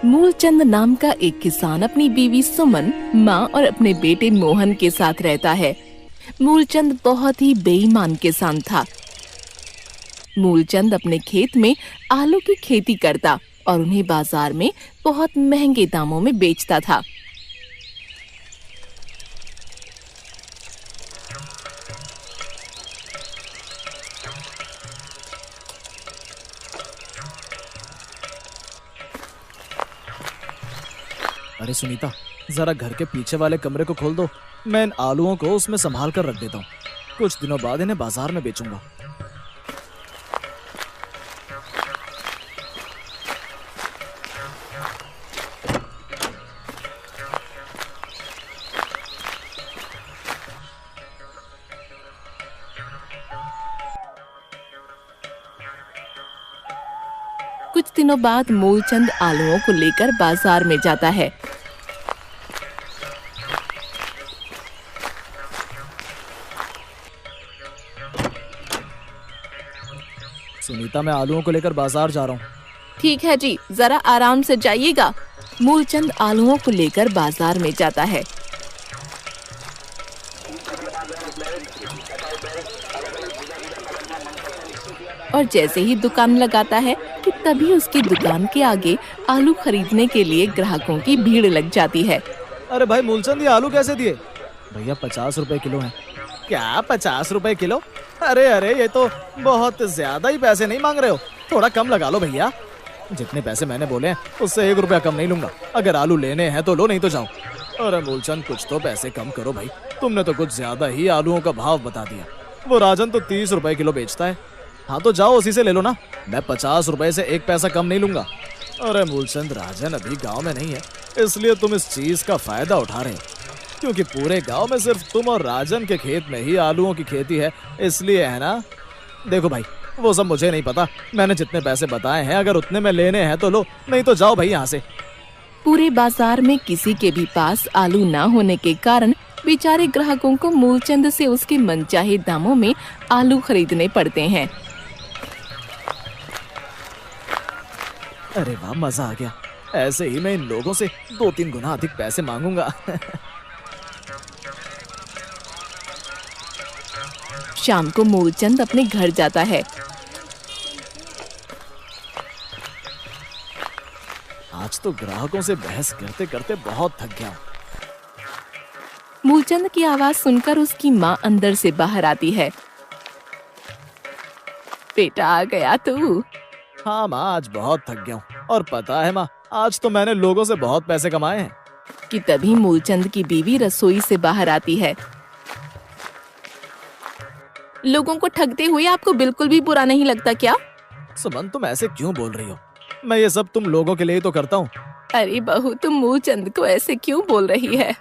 मूलचंद नाम का एक किसान अपनी बीवी सुमन, माँ और अपने बेटे मोहन के साथ रहता है। मूलचंद बहुत ही बेईमान किसान था। मूलचंद अपने खेत में आलू की खेती करता और उन्हें बाजार में बहुत महंगे दामों में बेचता था। अरे सुनीता, जरा घर के पीछे वाले कमरे को खोल दो। मैं इन आलूओं को उसमें संभाल कर रख देता हूँ। कुछ दिनों बाद इन्हें बाजार में बेचूंगा। कुछ दिनों बाद मूलचंद आलूओं को लेकर बाजार में जाता है। सुनीता, मैं आलूओं को लेकर बाजार जा रहा हूँ। ठीक है जी, जरा आराम से जाइएगा। मूलचंद आलूओं को लेकर बाजार में जाता है। और जैसे ही दुकान लगाता है कि तभी उसकी दुकान के आगे आलू खरीदने के लिए ग्राहकों की भीड़ लग जाती है। अरे भाई मूलचंद, ये आलू कैसे दिए? भैया 50 रुपए किलो हैं। क्या 50 रुपए किलो? अरे अरे, ये तो बहुत ज्यादा ही पैसे नहीं मांग रहे हो? थोड़ा कम लगा लो भैया। जितने पैसे मैंने बोले हैं उससे 1 रुपया कम नहीं लूंगा। अगर आलू लेने हैं तो लो, नहीं तो जाओ। अरे मूलचंद, कुछ तो पैसे कम करो भाई। तुमने तो कुछ ज्यादा ही आलूओं का भाव बता दिया। वो राजन तो 30 रुपए किलो बेचता है। हाँ तो जाओ, उसी से ले लो ना। मैं 50 रुपए से 1 पैसा कम नहीं लूंगा। अरे मूलचंद, राजन अभी गाँव में नहीं है, इसलिए तुम इस चीज का फायदा उठा रहे हो। क्योंकि पूरे गांव में सिर्फ तुम और राजन के खेत में ही आलूओं की खेती है, इसलिए, है ना? देखो भाई, वो सब मुझे नहीं पता। मैंने जितने पैसे बताए हैं, अगर उतने में लेने हैं तो लो, नहीं तो जाओ भाई यहाँ से। पूरे बाजार में किसी के भी पास आलू ना होने के कारण बेचारे ग्राहकों को मूलचंद से उसके मनचाहे दामों में आलू खरीदने पड़ते हैं। अरे वाह, मजा आ गया। ऐसे ही मैं इन लोगों से 2-3 गुना अधिक पैसे मांगूंगा। शाम को मूलचंद अपने घर जाता है। आज तो ग्राहकों से बहस करते करते बहुत थक गया। मूलचंद की आवाज सुनकर उसकी माँ अंदर से बाहर आती है। बेटा, आ गया तू? हाँ माँ, आज बहुत थक गया हूँ। और पता है माँ, आज तो मैंने लोगों से बहुत पैसे कमाए हैं। कि तभी मूलचंद की बीवी रसोई से बाहर आती है। लोगों को ठगते हुए आपको बिल्कुल भी बुरा नहीं लगता क्या? सुमन, तुम ऐसे क्यों बोल रही हो? मैं ये सब तुम लोगों के लिए ही तो करता हूँ। अरे बहू, तुम मूलचंद को ऐसे क्यों बोल रही है?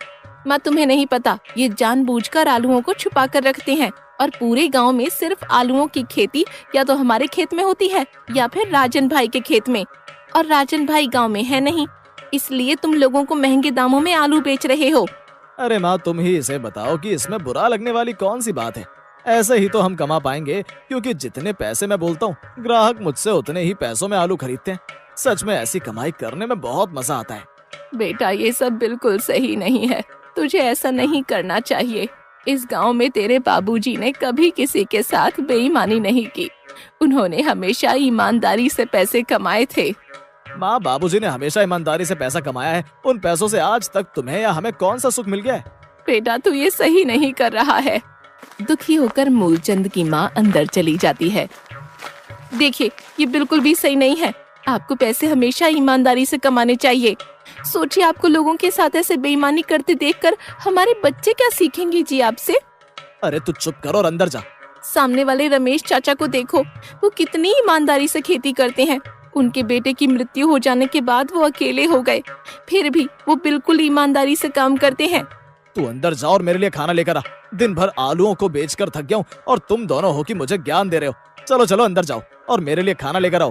माँ, तुम्हें नहीं पता, ये जानबूझकर आलूओं को छुपा कर रखते हैं। और पूरे गांव में सिर्फ आलूओं की खेती या तो हमारे खेत में होती है या फिर राजन भाई के खेत में। और राजन भाई गांव में है नहीं, इसलिए तुम लोगों को महंगे दामों में आलू बेच रहे हो। अरे माँ, तुम ही इसे बताओ कि इसमें बुरा लगने वाली कौन सी बात है। ऐसे ही तो हम कमा पाएंगे, क्योंकि जितने पैसे मैं बोलता हूँ, ग्राहक मुझसे उतने ही पैसों में आलू खरीदते हैं। सच में ऐसी कमाई करने में बहुत मजा आता है। बेटा, ये सब बिल्कुल सही नहीं है। तुझे ऐसा नहीं करना चाहिए। इस गांव में तेरे बाबूजी ने कभी किसी के साथ बेईमानी नहीं की। उन्होंने हमेशा ईमानदारी से पैसे कमाए थे। माँ, बाबूजी ने हमेशा ईमानदारी से पैसा कमाया है। उन पैसों से आज तक तुम्हें या हमें कौन सा सुख मिल गया है? बेटा, तू ये सही नहीं कर रहा है। दुखी होकर मूलचंद की माँ अंदर चली जाती है। देखिए, ये बिल्कुल भी सही नहीं है। आपको पैसे हमेशा ईमानदारी से कमाने चाहिए। सोचिए, आपको लोगों के साथ ऐसे बेईमानी करते देखकर हमारे बच्चे क्या सीखेंगे जी आपसे? अरे तू चुप कर और अंदर जा। सामने वाले रमेश चाचा को देखो, वो कितनी ईमानदारी से खेती करते हैं। उनके बेटे की मृत्यु हो जाने के बाद वो अकेले हो गए, फिर भी वो बिल्कुल ईमानदारी से काम करते हैं। तू अंदर जा और मेरे लिए खाना लेकर आ। दिन भर आलूओं को बेचकर थक गया हूँ और तुम दोनों हो कि मुझे ज्ञान दे रहे हो। चलो चलो अंदर जाओ और मेरे लिए खाना लेकर आओ।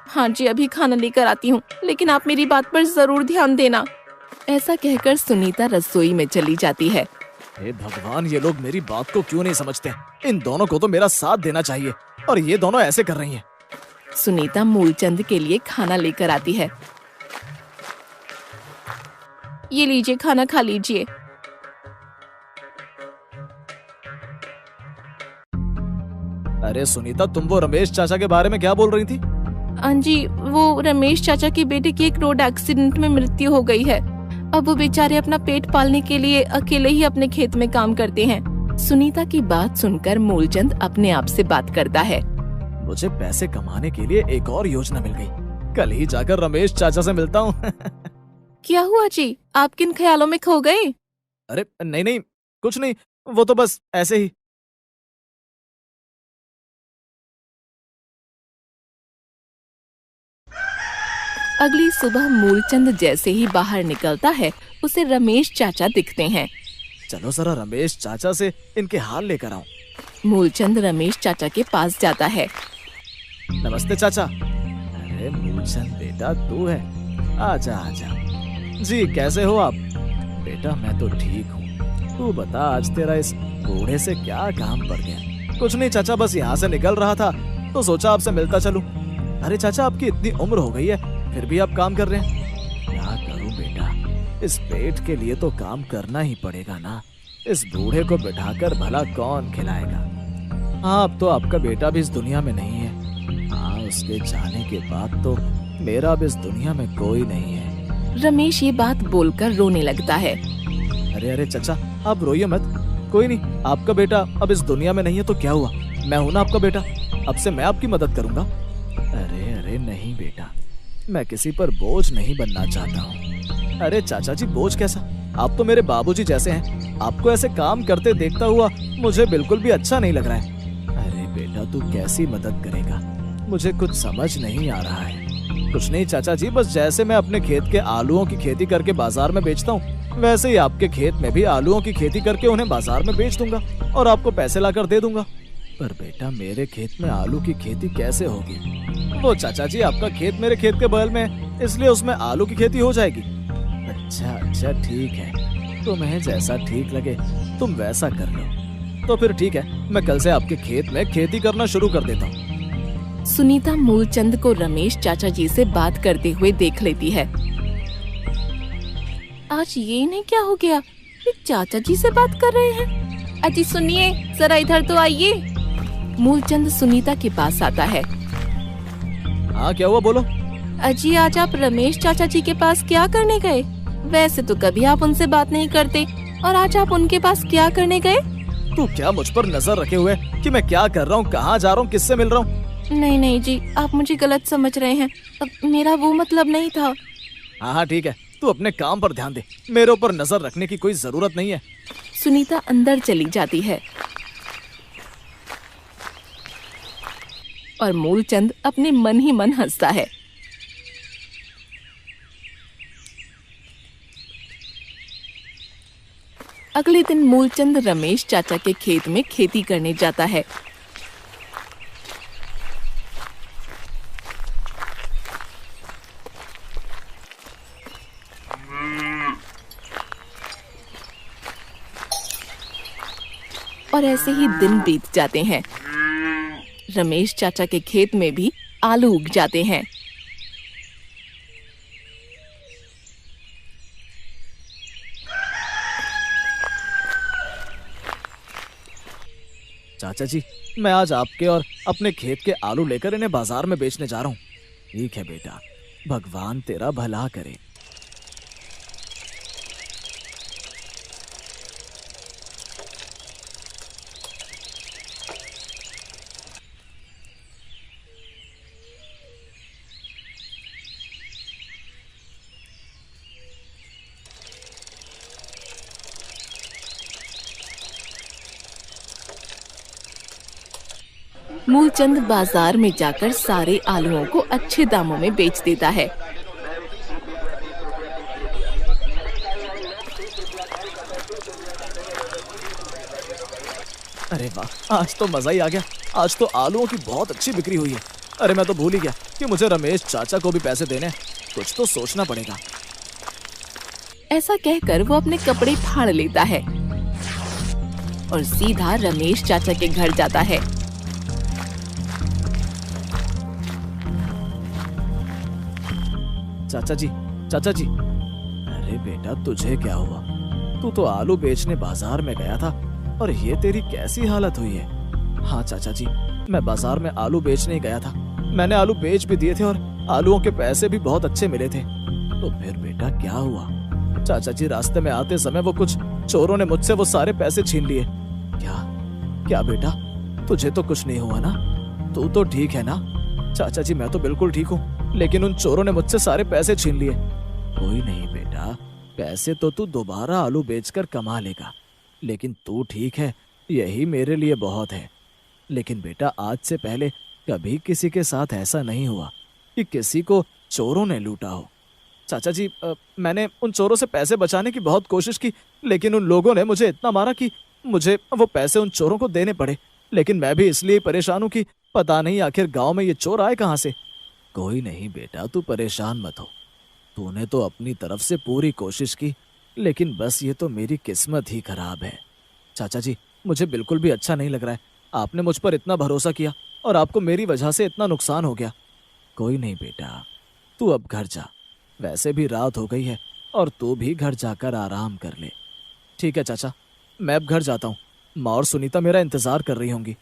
हाँ जी, अभी खाना लेकर आती हूँ, लेकिन आप मेरी बात पर जरूर ध्यान देना। ऐसा कहकर सुनीता रसोई में चली जाती है। हे भगवान, ये लोग मेरी बात को क्यों नहीं समझते? इन दोनों को तो मेरा साथ देना चाहिए और ये दोनों ऐसे कर रही हैं। सुनीता मूलचंद के लिए खाना लेकर आती है। ये लीजिए, खाना खा लीजिए। अरे सुनीता, तुम वो रमेश चाचा के बारे में क्या बोल रही थी? हाँ जी, वो रमेश चाचा के बेटे की एक रोड एक्सीडेंट में मृत्यु हो गई है। अब वो बेचारे अपना पेट पालने के लिए अकेले ही अपने खेत में काम करते हैं। सुनीता की बात सुनकर मूलचंद अपने आप से बात करता है। मुझे पैसे कमाने के लिए एक और योजना मिल गई। कल ही जाकर रमेश चाचा से मिलता हूँ। क्या हुआ जी, आप किन ख्यालों में खो गए? अरे नहीं नहीं, कुछ नहीं, वो तो बस ऐसे ही। अगली सुबह मूलचंद जैसे ही बाहर निकलता है, उसे रमेश चाचा दिखते हैं। चलो जरा रमेश चाचा से इनके हाल लेकर आऊं। मूलचंद रमेश चाचा के पास जाता है। नमस्ते चाचा। अरे मूलचंद बेटा, तू है? आजा आजा। जी कैसे हो आप? बेटा मैं तो ठीक हूँ, तू बता आज तेरा इस बूढ़े से क्या काम पड़ गया? कुछ नहीं चाचा, बस यहाँ से निकल रहा था तो सोचा आपसे मिलता चलूं। अरे चाचा, आपकी इतनी उम्र हो गई है फिर भी आप काम कर रहे हैं। क्या करूं बेटा, इस पेट के लिए तो काम करना ही पड़ेगा ना। इस बूढ़े को बिठाकर भला कौन खिलाएगा? हाँ, अब तो आपका बेटा भी इस दुनिया में नहीं है। हाँ, उसके जाने के बाद तो मेरा भी इस दुनिया में कोई नहीं है। रमेश ये बात बोलकर रोने लगता है। अरे अरे चाचा, आप रोइए मत। कोई नहीं, आपका बेटा अब इस दुनिया में नहीं है तो क्या हुआ, मैं हूं ना आपका बेटा। अब से मैं आपकी मदद करूंगा। अरे अरे नहीं बेटा, मैं किसी पर बोझ नहीं बनना चाहता हूँ। अरे चाचा जी, बोझ कैसा? आप तो मेरे बाबूजी जैसे हैं। आपको ऐसे काम करते देखता हुआ मुझे बिल्कुल भी अच्छा नहीं लग रहा है। अरे बेटा, तू कैसी मदद करेगा, मुझे कुछ समझ नहीं आ रहा है। कुछ नहीं चाचा जी, बस जैसे मैं अपने खेत के आलूओं की खेती करके बाजार में बेचता हूँ, वैसे ही आपके खेत में भी आलूओं की खेती करके उन्हें बाजार में बेच दूंगा और आपको पैसे लाकर दे दूंगा। पर बेटा, मेरे खेत में आलू की खेती कैसे होगी? वो चाचा जी, आपका खेत मेरे खेत के बगल में, इसलिए उसमें आलू की खेती हो जाएगी। अच्छा अच्छा ठीक है, तुम्हें जैसा ठीक लगे तुम वैसा कर लो। तो फिर ठीक है, मैं कल से आपके खेत में खेती करना शुरू कर देता हूँ। सुनीता मूलचंद को रमेश चाचा जी से बात करते हुए देख लेती है। आज ये इन्हें क्या हो गया, ये चाचा जी से बात कर रहे हैं। अजी सुनिए, जरा इधर तो आइए। मूलचंद सुनीता के पास आता है। हाँ क्या हुआ, बोलो। अजी आज आप रमेश चाचा जी के पास क्या करने गए? वैसे तो कभी आप उनसे बात नहीं करते, और आज आप उनके पास क्या करने गए? तू क्या मुझ पर नजर रखे हुए कि मैं क्या कर रहा हूँ, कहाँ जा रहा हूँ, किससे मिल रहा हूँ? नहीं नहीं जी, आप मुझे गलत समझ रहे हैं। अब मेरा वो मतलब नहीं था। हाँ हाँ ठीक है, तू अपने काम पर ध्यान दे, मेरे ऊपर नजर रखने की कोई जरूरत नहीं है। सुनीता अंदर चली जाती है और मूलचंद अपने मन ही मन हंसता है। अगले दिन मूलचंद रमेश चाचा के खेत में खेती करने जाता है। और ऐसे ही दिन बीत जाते हैं। रमेश चाचा के खेत में भी आलू उग जाते हैं। चाचा जी, मैं आज आपके और अपने खेत के आलू लेकर इन्हें बाजार में बेचने जा रहा हूँ। ठीक है बेटा, भगवान तेरा भला करे। मूलचंद बाजार में जाकर सारे आलूओं को अच्छे दामों में बेच देता है। अरे वाह, आज तो मजा ही आ गया। आज तो आलूओं की बहुत अच्छी बिक्री हुई है। अरे मैं तो भूल ही गया कि मुझे रमेश चाचा को भी पैसे देने हैं। कुछ तो सोचना पड़ेगा। ऐसा कहकर वो अपने कपड़े फाड़ लेता है और सीधा रमेश चाचा के घर जाता है। चाचा जी, चाचा जी। अरे बेटा, तुझे क्या हुआ? तू तो आलू बेचने बाजार में गया था और ये तेरी कैसी हालत हुई है? हाँ चाचा जी, मैं बाजार में आलू बेचने ही गया था। मैंने आलू बेच भी दिए थे और आलूओं के पैसे भी बहुत अच्छे मिले थे। तो फिर बेटा क्या हुआ? चाचा जी, रास्ते में आते समय वो कुछ चोरों ने मुझसे वो सारे पैसे छीन लिए। क्या क्या बेटा, तुझे तो कुछ नहीं हुआ ना? तू तो ठीक है ना? चाचा जी, मैं तो बिल्कुल ठीक हूँ, लेकिन उन चोरों ने मुझसे सारे पैसे छीन लिए। कोई नहीं बेटा, पैसे तो तू दोबारा आलू बेचकर कमा लेगा, लेकिन तू ठीक है, यही मेरे लिए बहुत है। लेकिन बेटा, आज से पहले कभी किसी के साथ ऐसा नहीं हुआ कि किसी को चोरों ने लूटा हो। चाचा जी, मैंने उन चोरों से पैसे बचाने की बहुत कोशिश की, लेकिन उन लोगों ने मुझे इतना मारा कि मुझे वो पैसे उन चोरों को देने पड़े। लेकिन मैं भी इसलिए परेशान हूँ कि पता नहीं आखिर गांव में ये चोर आए कहाँ से। कोई नहीं बेटा, तू परेशान मत हो। तूने तो अपनी तरफ से पूरी कोशिश की, लेकिन बस ये तो मेरी किस्मत ही खराब है। चाचा जी, मुझे बिल्कुल भी अच्छा नहीं लग रहा है। आपने मुझ पर इतना भरोसा किया और आपको मेरी वजह से इतना नुकसान हो गया। कोई नहीं बेटा, तू अब घर जा। वैसे भी रात हो गई है और तू भी घर जाकर आराम कर ले। ठीक है चाचा, मैं अब घर जाता हूँ। माँ और सुनीता मेरा इंतजार कर रही होंगी।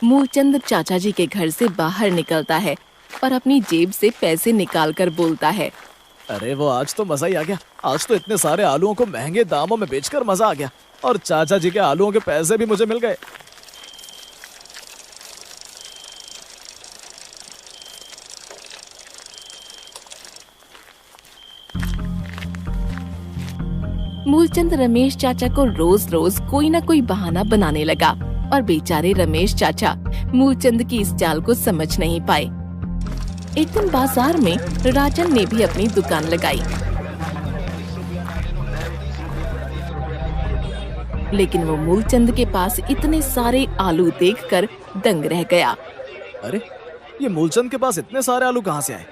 मूलचंद चाचा जी के घर से बाहर निकलता है और अपनी जेब से पैसे निकालकर बोलता है, अरे वो आज तो मजा ही आ गया। आज तो इतने सारे आलूओं को महंगे दामों में बेचकर मजा आ गया और चाचा जी के आलूओं के पैसे भी मुझे मिल गए। मूलचंद रमेश चाचा को रोज रोज कोई न कोई बहाना बनाने लगा और बेचारे रमेश चाचा मूलचंद की इस चाल को समझ नहीं पाए। एक दिन बाजार में राजन ने भी अपनी दुकान लगाई, लेकिन वो मूलचंद के पास इतने सारे आलू देखकर दंग रह गया। अरे, ये मूलचंद के पास इतने सारे आलू कहाँ से आए?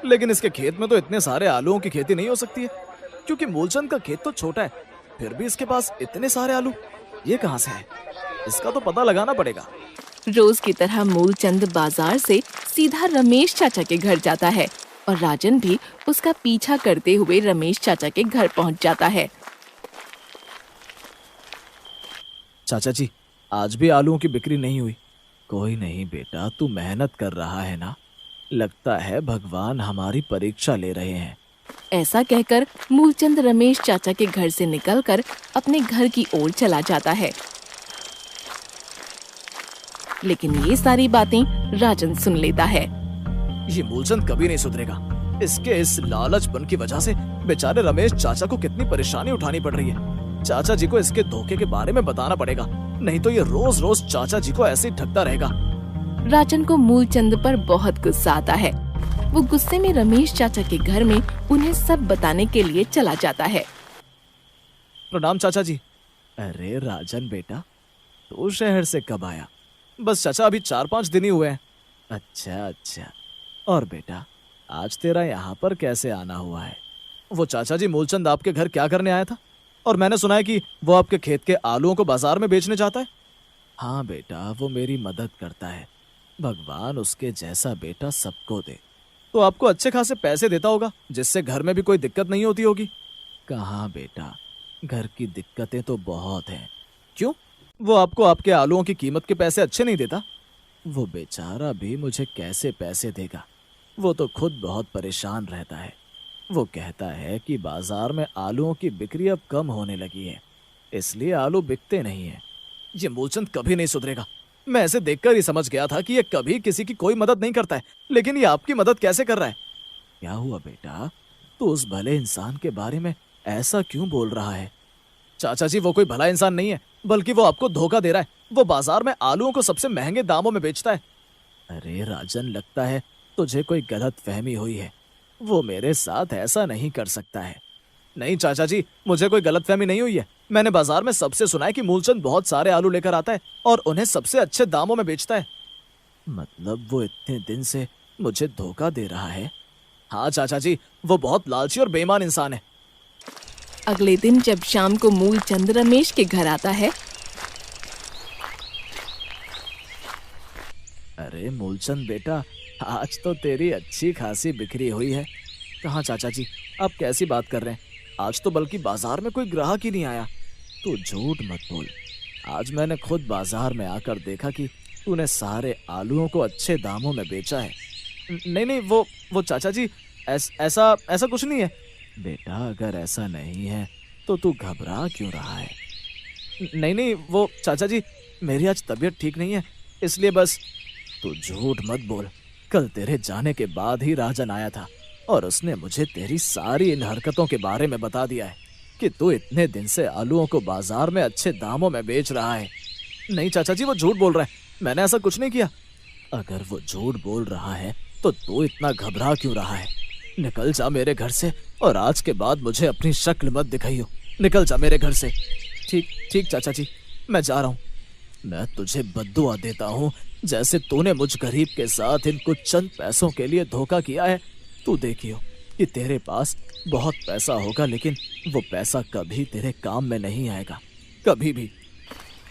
लेकिन इसके खेत में तो इतने सारे आलूओं की खेती नहीं हो सकती है, क्योंकि मूलचंद का खेत तो छोटा है। फिर भी इसके पास इतने सारे आलू ये कहाँ से है? इसका तो पता लगाना पड़ेगा। रोज की तरह मूलचंद बाजार से सीधा रमेश चाचा के घर जाता है और राजन भी उसका पीछा करते हुए रमेश चाचा के घर पहुंच जाता है। चाचा जी, आज भी आलूओं की बिक्री नहीं हुई। कोई नहीं बेटा, तू मेहनत कर रहा है ना? लगता है भगवान हमारी परीक्षा ले रहे हैं। ऐसा कहकर मूलचंद रमेश चाचा के घर से निकलकर अपने घर की ओर चला जाता है। लेकिन ये सारी बातें राजन सुन लेता है। ये मूलचंद कभी नहीं सुधरेगा। इसके इस लालचपन की वजह से बेचारे रमेश चाचा को कितनी परेशानी उठानी पड़ रही है। चाचा जी को इसके धोखे के बारे में बताना पड़ेगा, नहीं तो ये रोज रोज चाचा जी को ऐसे ही ठगता रहेगा। राजन को मूलचंद पर बहुत गुस्सा आता है। वो गुस्से में रमेश चाचा के घर में उन्हें सब बताने के लिए चला जाता है। प्रणाम चाचा जी। अरे राजन बेटा, तू शहर से कब आया? बस चाचा, अभी 4-5 दिन ही हुए हैं। अच्छा अच्छा। और बेटा, आज तेरा यहाँ पर कैसे आना हुआ है? वो चाचा जी, मूलचंद आपके घर क्या करने आया था? और मैंने सुना है कि वो आपके खेत के आलूओं को बाजार में बेचने जाता है। हाँ बेटा, वो मेरी मदद करता है। भगवान उसके जैसा बेटा सबको दे। तो आपको अच्छे खासे पैसे देता होगा, जिससे घर में भी कोई दिक्कत नहीं होती होगी। कहाँ बेटा, घर की दिक्कतें तो बहुत हैं। क्यों? वो आपको आपके आलूओं की कीमत के पैसे अच्छे नहीं देता? वो बेचारा भी मुझे कैसे पैसे देगा? वो तो खुद बहुत परेशान रहता है। वो कहता है कि बाजार में आलूओं की बिक्री अब कम होने लगी है, इसलिए आलू बिकते नहीं है। ये मूलचंद कभी नहीं सुधरेगा। मैं ऐसे देखकर ही समझ गया था कि ये कभी किसी की कोई मदद नहीं करता है, लेकिन ये आपकी मदद कैसे कर रहा है? क्या हुआ बेटा, तू उस भले इंसान के बारे में ऐसा क्यों बोल रहा है? चाचा जी, वो कोई भला इंसान नहीं है, बल्कि वो आपको धोखा दे रहा है। वो बाजार में आलूओं को सबसे महंगे दामों में बेचता है। अरे राजन, लगता है तुझे कोई गलत फहमी हुई है। वो मेरे साथ ऐसा नहीं कर सकता है। नहीं चाचा जी, मुझे कोई गलतफहमी नहीं हुई है। मैंने बाजार में सबसे सुना है कि मूलचंद बहुत सारे आलू लेकर आता है और उन्हें सबसे अच्छे दामों में बेचता है। मतलब वो इतने दिन से मुझे धोखा दे रहा है? हाँ चाचा जी, वो बहुत लालची और बेईमान इंसान है। अगले दिन जब शाम को मूलचंद रमेश के घर आता है। अरे मूलचंद बेटा, आज तो तेरी अच्छी खासी बिक्री हुई है। कहाँ चाचा जी, आप कैसी बात कर रहे हैं? आज तो बल्कि बाजार में कोई ग्राहक ही नहीं आया। तू झूठ मत बोल, आज मैंने खुद बाजार में आकर देखा कि तूने सारे आलूओं को अच्छे दामों में बेचा है। नहीं नहीं, वो चाचा जी, ऐसा ऐसा कुछ नहीं है। बेटा अगर ऐसा नहीं है तो तू घबरा क्यों रहा है? नहीं नहीं, वो चाचा जी, मेरी आज तबीयत ठीक नहीं है, इसलिए बस। तू झूठ मत बोल, कल तेरे जाने के बाद ही राजन आया था और उसने मुझे तेरी सारी इन हरकतों के बारे में बता दिया है कि तू इतने दिन से आलूओं को बाजार में अच्छे दामों में बेच रहा है। नहीं चाचा जी, वो झूठ बोल रहा है, मैंने ऐसा कुछ नहीं किया। अगर वो झूठ बोल रहा है तो तू इतना घबरा क्यों रहा है? निकल जा मेरे घर से और आज के बाद मुझे अपनी शक्ल मत दिखाइयो। निकल जा मेरे घर से। ठीक ठीक चाचा जी, मैं जा रहा हूँ। मैं तुझे बद्दुआ देता हूँ, जैसे तूने मुझ गरीब के साथ इन कुछ चंद पैसों के लिए धोखा किया है। तू देखियो कि तेरे पास बहुत पैसा होगा, लेकिन वो पैसा कभी तेरे काम में नहीं आएगा, कभी भी।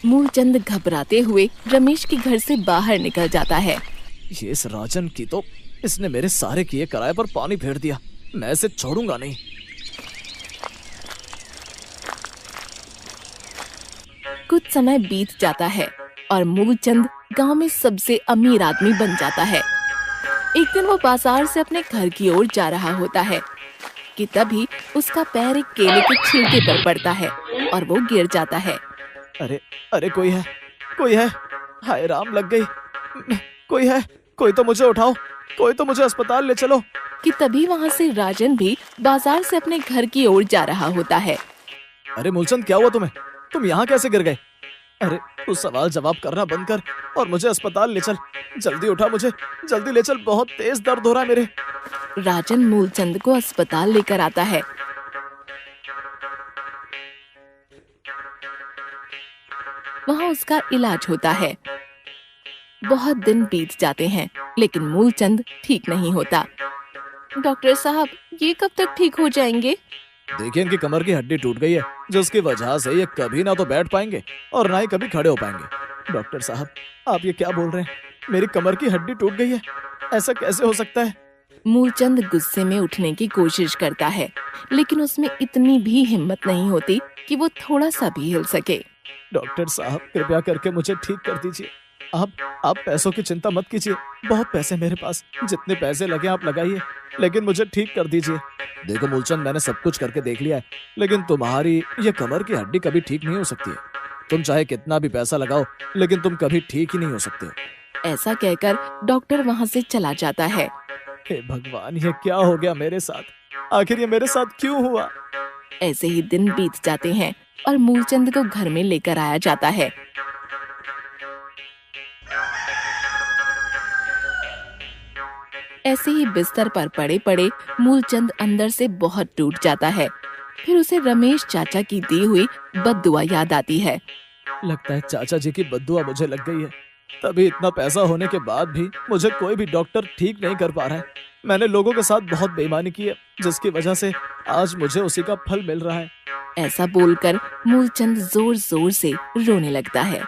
मूलचंद घबराते हुए रमेश के घर से बाहर निकल जाता है। ये इस राजन की तो, इसने मेरे सारे किए किराए पर पानी फेर दिया, मैं इसे छोड़ूंगा नहीं। कुछ समय बीत जाता है और मूलचंद गांव में सबसे अमीर आदमी बन जाता है। एक दिन वो बाजार से अपने घर की ओर जा रहा होता है कि तभी उसका पैर एक केले के छिलके पर पड़ता है और वो गिर जाता है। अरे अरे, कोई है, कोई है, हाय राम, लग गई। कोई है, कोई तो मुझे उठाओ, कोई तो मुझे अस्पताल ले चलो। कि तभी वहाँ से राजन भी बाजार से अपने घर की ओर जा रहा होता है। अरे मूलचंद, क्या हुआ तुम्हें? तुम यहाँ कैसे गिर गए? अरे तू सवाल जवाब करना बंद कर और मुझे अस्पताल ले चल। जल्दी उठा मुझे, जल्दी ले चल, बहुत तेज दर्द हो रहा है मेरे। राजन मूलचंद को अस्पताल लेकर आता है। वहाँ उसका इलाज होता है। बहुत दिन बीत जाते हैं लेकिन मूलचंद ठीक नहीं होता। डॉक्टर साहब, ये कब तक ठीक हो जाएंगे? देखिए, इनकी कमर की हड्डी टूट गई है, जिसकी वजह से ये कभी ना तो बैठ पाएंगे और ना ही कभी खड़े हो पाएंगे। डॉक्टर साहब, आप ये क्या बोल रहे हैं? मेरी कमर की हड्डी टूट गई है, ऐसा कैसे हो सकता है? मूलचंद गुस्से में उठने की कोशिश करता है लेकिन उसमें इतनी भी हिम्मत नहीं होती कि वो थोड़ा सा भी हिल सके। डॉक्टर साहब, कृपया करके मुझे ठीक कर दीजिए। आप पैसों की चिंता मत कीजिए, बहुत पैसे मेरे पास, जितने पैसे लगे आप लगाइए, लेकिन मुझे ठीक कर दीजिए। देखो मूलचंद, मैंने सब कुछ करके देख लिया है, लेकिन तुम्हारी ये कमर की हड्डी कभी ठीक नहीं हो सकती है। तुम चाहे कितना भी पैसा लगाओ, लेकिन तुम कभी ठीक ही नहीं हो सकते हो। ऐसा कहकर डॉक्टर वहाँ से चला जाता है। हे भगवान, ये क्या हो गया मेरे साथ? आखिर ये मेरे साथ क्यों हुआ? ऐसे ही दिन बीत जाते हैं और मूलचंद को घर में लेकर आया जाता है। ऐसे ही बिस्तर पर पड़े पड़े मूलचंद अंदर से बहुत टूट जाता है। फिर उसे रमेश चाचा की दी हुई बद्दुआ याद आती है। लगता है चाचा जी की बद्दुआ मुझे लग गई है, तभी इतना पैसा होने के बाद भी मुझे कोई भी डॉक्टर ठीक नहीं कर पा रहा है। मैंने लोगों के साथ बहुत बेईमानी की है, जिसकी वजह से आज मुझे उसी का फल मिल रहा है। ऐसा बोलकर मूलचंद जोर जोर से रोने लगता है।